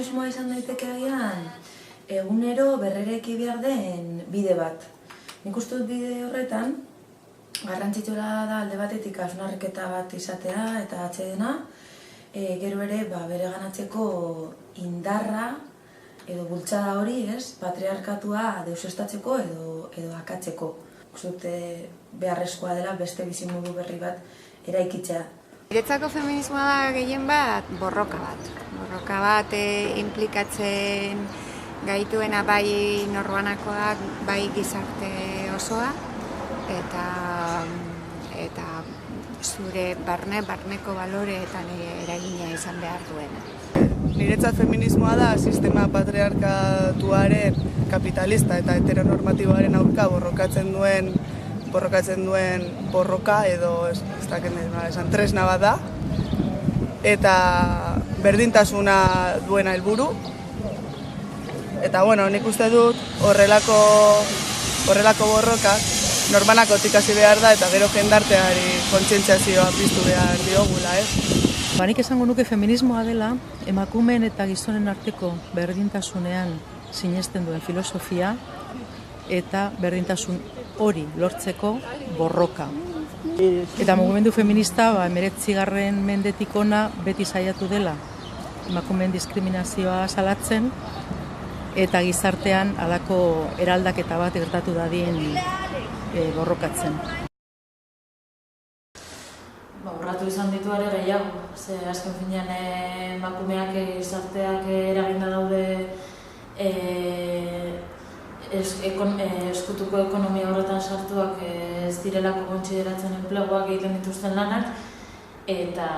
feminismoa izan daiteke agian egunero berreraiki behar den bide bat. Nik uste dut bide horretan, garrantzitsua da alde batetik hausnarketa bat izatea eta atsedena, gero ere bereganatzeko indarra edo bultzada hori, patriarkatua deusestatzeko edo akatzeko. Uste dut beharrezkoa dela beste bizimodu berri bat eraikitzea. Niretzako feminismoa da gehien bat borroka bat. Borroka bat implikatzen gaituena bai norbanakoak, bai gizarte osoa, eta zure barneko baloreetan eragina izan behar duena. Niretzat feminismoa da sistema patriarkatuaren kapitalista eta heteronormatiboaren aurka borrokatzen duen borroka edo esan tresna bat da, eta berdintasuna duena helburu. Eta nik uste dut horrelako borrokak norbanakotik hasi behar da eta gero jendarteari kontzientziazioa piztu behar diogula, Nik esango nuke feminismoa dela emakumeen eta gizonen arteko berdintasunean sinesten duen filosofia eta berdintasun hori lortzeko borroka. Eta mugimendu feminista 19. mendetik hona beti saiatu dela emakumeen diskriminazioa salatzen eta gizartean halako eraldaketa bat gertatu dadin borrokatzen. Urratu izan ditu ere gehiago, azken finean emakumeak gizarteak eraginda daude eskutuko ekonomia horretan sartuak ez direlako kontsideratzen enpleguak egiten dituzten lanak, eta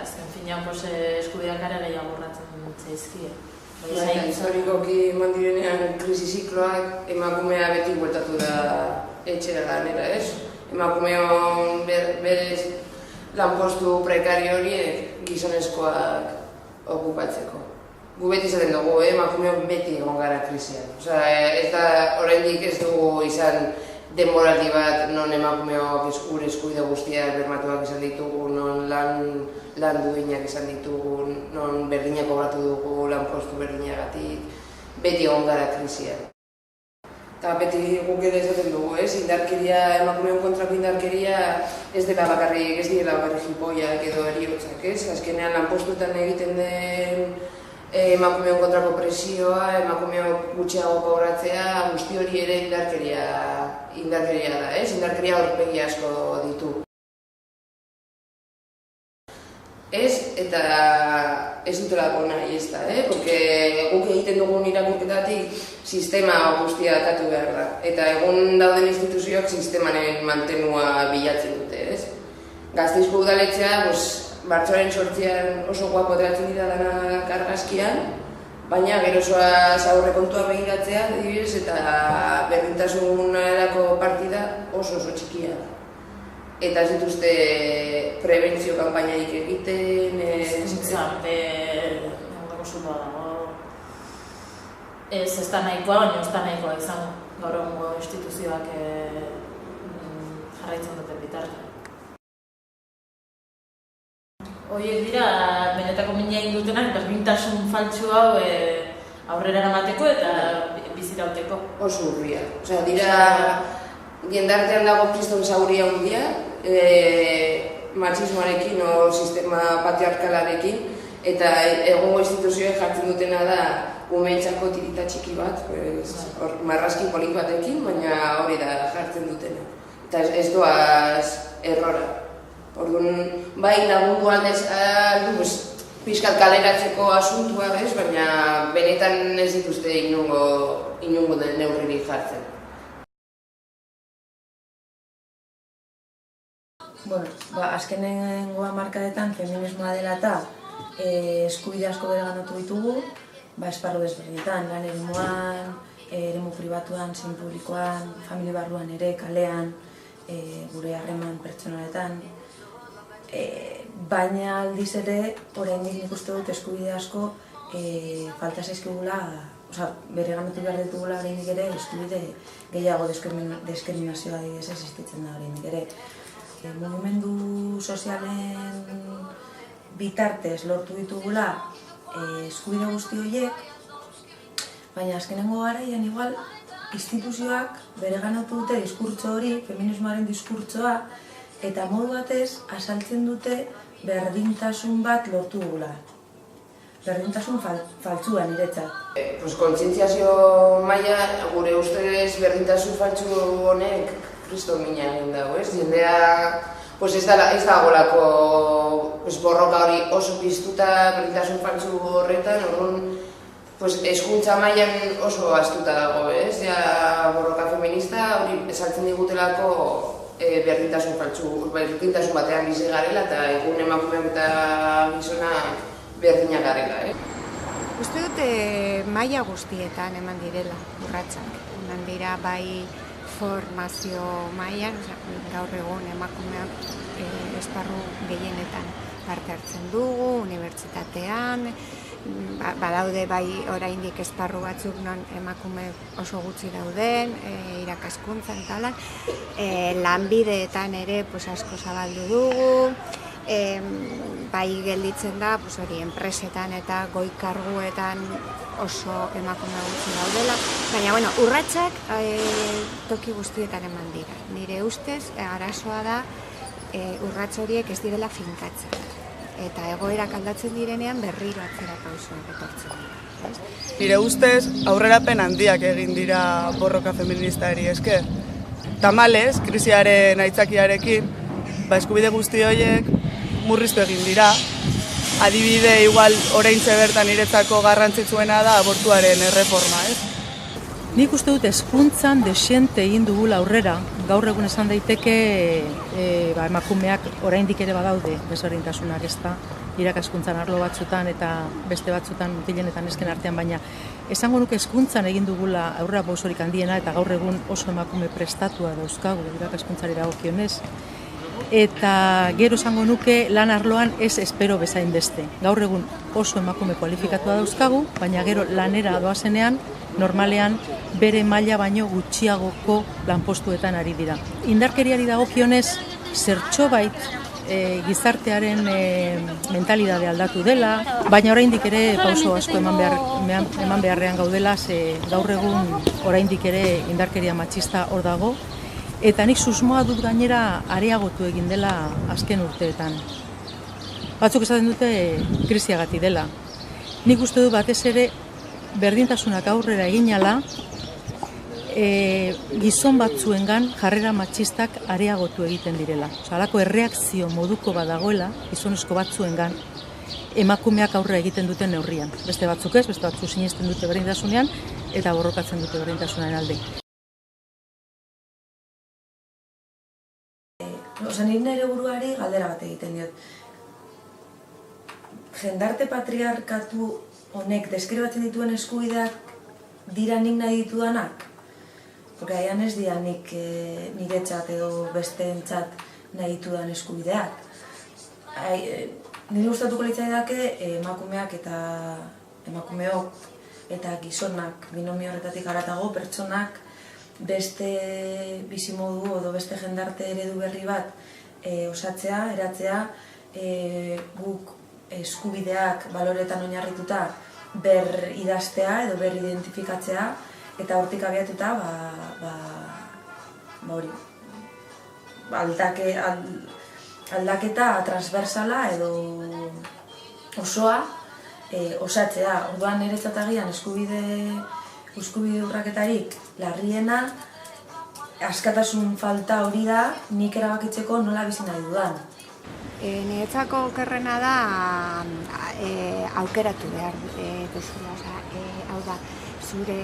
azken finean eskubideak ere gehiago urratzen zaizkie. Historikoki eman direnean krisi zikloak emakumea beti bueltatu da etxera lanera, emakumeon berez lanpostu prekario horiek gizonezkoak okupatzeko. Gu beti izaten dugu, emakumeok beti egon gara krisian. Ez da, oraindik ez dugu izan denboraldi bat non emakumeok gure eskubide guztiak bermatuak izan ditugu, non lan duinak izan ditugu, non berdinak kobratu dugu lanpostu berdinagatik, beti egon gara krisian. Eta beti guk ere esaten dugu, indarkeria, emakumeon kontrako indarkeria ez dela bakarrik, ez direla bakarrik jipoiak edo heriotzak, azkenean lanpostuetan egiten den emakumeon kontrako presioa, emakumeon gutxiago kobratzea, guzti hori ere indarkeria da, indarkeria aurpegi asko ditu. Eta ez dutelako nahi ez da, porque guk egiten dugun irakurketatik sistema guztia akatu behar da. Eta egun dauden instituzioak sistemanen mantenua bilatzen dute, Gasteizko udaletxea, martxoaren 8an oso guapo ateratzen dira dana argazkian, baina gerozoaz aurrekontua begiratzea, eta berdintasunerako partida oso txikia da. Eta ez dituzte prebentzio kanpainarik egiten... Gizarte nagoko zuloa dago. Ez da nahikoa, baina ez da nahikoa izango. Gaur egungo instituzioak jarraitzen duten bitartean. Horiek dira, benetako mina egin dutenak, berdintasun faltsu hau aurrera eramateko eta bizirauteko. Oso urria. Dira, jendartean dago kriston zauria handia, matxismoarekin o sistema patriarkalarekin, eta egungo instituzioek jartzen dutena da umeentzako tirita txiki bat, marrazki polit batekin, baina hori da jartzen dutena. Eta ez doaz errora. Orduan, bai lagundu aldez pixkat kaleratzeko asuntua, baina benetan ez dituzte inongo neurririk jartzen. Azkenengo hamarkadetan feminismoa dela eta eskubide asko bereganatu ditugu, esparru desberdinetan, lan eremuan, eremu pribatuan, zein publikoan, familia barruan ere, kalean, gure harreman pertsonaletan. Baina aldiz ere, oraindik nik uste dut eskubide asko falta zaizkigula, bereganatu behar ditugula oraindik ere, eskubide gehiago diskriminazioa adibidez existitzen da oraindik ere. Mugimendu sozialen bitartez lortu ditugula eskubide guzti horiek, baina azkenengo garaian igual instituzioak bereganatu dute diskurtso hori, feminismoaren diskurtsoa, eta modu batez azaltzen dute berdintasun bat lortu dugula. Berdintasun faltsua niretzat. Kontzientziazio maila, gure ustez berdintasun faltsu honek kriston mina egin dago, ez? Jendea ez dagoelako borroka hori oso piztuta berdintasun faltsu horretan, hezkuntza mailan oso ahaztuta dago, ez? Borroka feminista hori esaltzen digutelako berdintasun batean bizi garela eta egun emakumeak eta gizonak berdinak garela. Uste dute maila guztietan eman direla urratsak. Eman dira bai formazio mailan, gaur egun emakumeak esparru gehienetan parte hartzen dugu, unibertsitatean, badaude bai oraindik esparru batzuk non emakume oso gutxi dauden, irakaskuntzan talan, lanbideetan ere asko zabaldu dugu, bai gelditzen da enpresetan eta goi karguetan oso emakume gutxi daudela, baina urratsak toki guztietan eman dira. Nire ustez arazoa da urrats horiek ez direla finkatzen. Eta egoerak aldatzen direnean berriro atzera pausoak etortzen dira. Nire ustez aurrerapen handiak egin dira borroka feministari esker. Tamalez, krisiaren aitzakiarekin, eskubide guzti horiek murriztu egin dira. Adibide igual oraintxe bertan niretzako garrantzitsuena da abortuaren erreforma, ez? Nik uste dut hezkuntzan desiente egin dugula aurrera, gaur egun esan daiteke emakumeak oraindik ere badaude desberdintasunak, ezta irakaskuntzan arlo batzutan eta beste batzutan mutilen eta nesken artean, baina esango nuke hezkuntzan egin dugula aurrera pausorik handiena eta gaur egun oso emakume prestatua dauzkagu irakaskuntzari dagokionez. Eta gero esango nuke lan arloan ez espero bezain beste. Gaur egun oso emakume kualifikatua dauzkagu, baina gero lanera doazenean normalean bere maila baino gutxiagoko lanpostuetan ari dira. Indarkeriari dagokionez zertxobait gizartearen mentalidade aldatu dela, baina oraindik ere pauso asko eman beharrean gaudela, ze gaur egun oraindik ere indarkeria matxista hor dago, eta nik susmoa dut gainera areagotu egin dela azken urteetan. Batzuk esaten dute krisiagatik dela. Nik uste dut batez ere berdintasunak aurrera eginala, gizon batzuengan jarrera matxistak areagotu egiten direla. Halako erreakzio moduko badagoela gizonezko batzuengan emakumeak aurrera egiten duten neurrian. Beste batzuk ez, beste batzuk sinesten dute berdintasunean eta borrokatzen dute berdintasunaren alde. Nik nire buruari galdera bat egiten diot. Jendarte patriarkatu honek deskribatzen dituen eskubideak dira nik nahi ditudanak? Porque haian ez dira nik niretzat edo besteentzat nahi ditudan eskubideak. Nire gustatuko litzaidake emakumeak eta emakumeok eta gizonak binomio horretatik haratago pertsonak beste bizimodu edo beste jendarte eredu berri bat osatzea, eratzea, guk eskubideak baloretan oinarrituta ber idaztea edo ber identifikatzea eta hortik abiatuta aldaketa transversala edo osoa osatzea. Orduan niretzat agian eskubide urraketarik larriena askatasun falta hori da nik erabakitzeko nola bizi nahi dudan. Niretzako okerrena da aukeratu behar duzula. Hau da, zure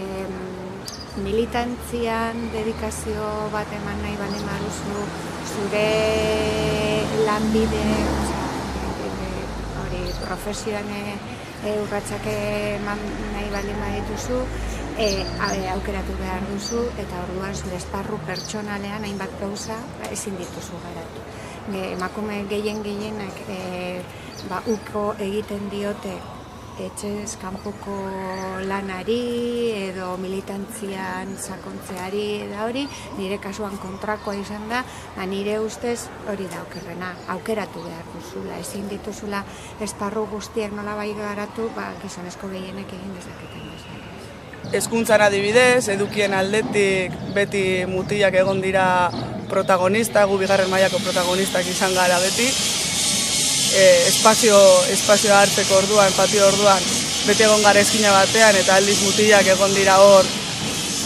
militantzian dedikazio bat eman nahi baldin baduzu, zure lanbide, profesioan urratsak eman nahi baldin badituzu, aukeratu behar duzu eta orduan zure esparru pertsonalean hainbat gauza ezin dituzu garatu. Emakume gehienak uko egiten diote etxez kanpoko lanari edo militantzian sakontzeari eta hori, nire kasuan kontrakoa izan da, nire ustez hori da okerrena, aukeratu behar duzula, ezin dituzula esparru guztiak nolabai garatu, gizonezko gehienek egin dezaketen bezala. Hezkuntzan adibidez, edukien aldetik beti mutilak egon dira protagonista, gu bigarren mailako protagonistak izan gara beti. Espazioa hartzeko orduan, patio orduan, beti egon gara eskina batean eta aldiz mutilak egon dira hor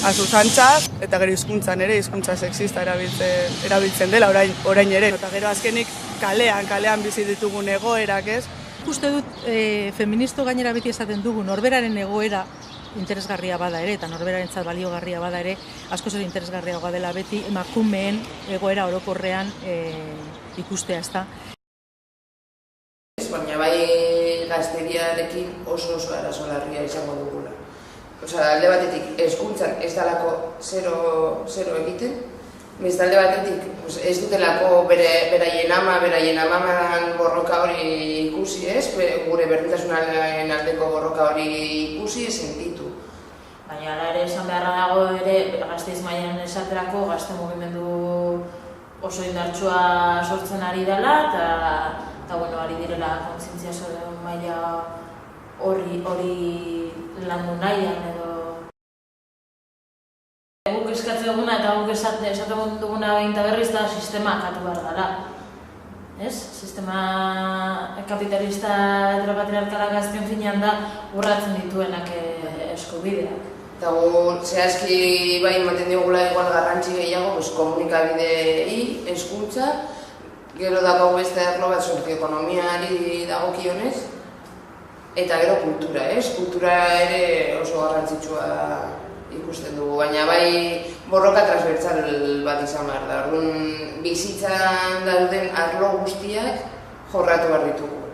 azuzantzak, eta gero hizkuntzan ere, hizkuntza sexista erabiltzen dela orain ere. Eta gero azkenik kalean bizi ditugun egoerak, ez? Uste dut feministo gainera beti esaten dugu norberaren egoera interesgarria bada ere, eta norberarentzat baliogarria bada ere, askoz ere interesgarriagoa dela beti emakumeen egoera orokorrean ikustea, ezta. Baina bai gazteriarekin oso arazo larria izango dugula. Alde batetik hezkuntzan ez dalako zero egiten, beste alde batetik ez dutelako beraien amaman borroka hori ikusi, ez? Gure berdintasunaren aldeko borroka hori ikusi, sentitu. Baina hala ere esan beharra dago ere Gasteiz mailan esaterako gazte mugimendu oso indartsua sortzen ari dela eta ari direla kontzientziazio maila hori landu nahian edo. Guk eskatzen duguna eta guk esaten duguna behin eta berriz da sistema akatu behar dela. Sistema kapitalista heteropatriarkalak azken finean da urratzen dituenak eskubideak. Eta zehazki bai ematen digula igual garrantzi gehiago komunikabideei, hezkuntza, gero dago beste arlo bat sozioekonomiari dagokionez, eta gero kultura, kultura ere oso garrantzitsua ikusten dugu, baina bai borroka transbertsal bat izan behar da. Bizitzan dauden arlo guztiak jorratu behar ditugu.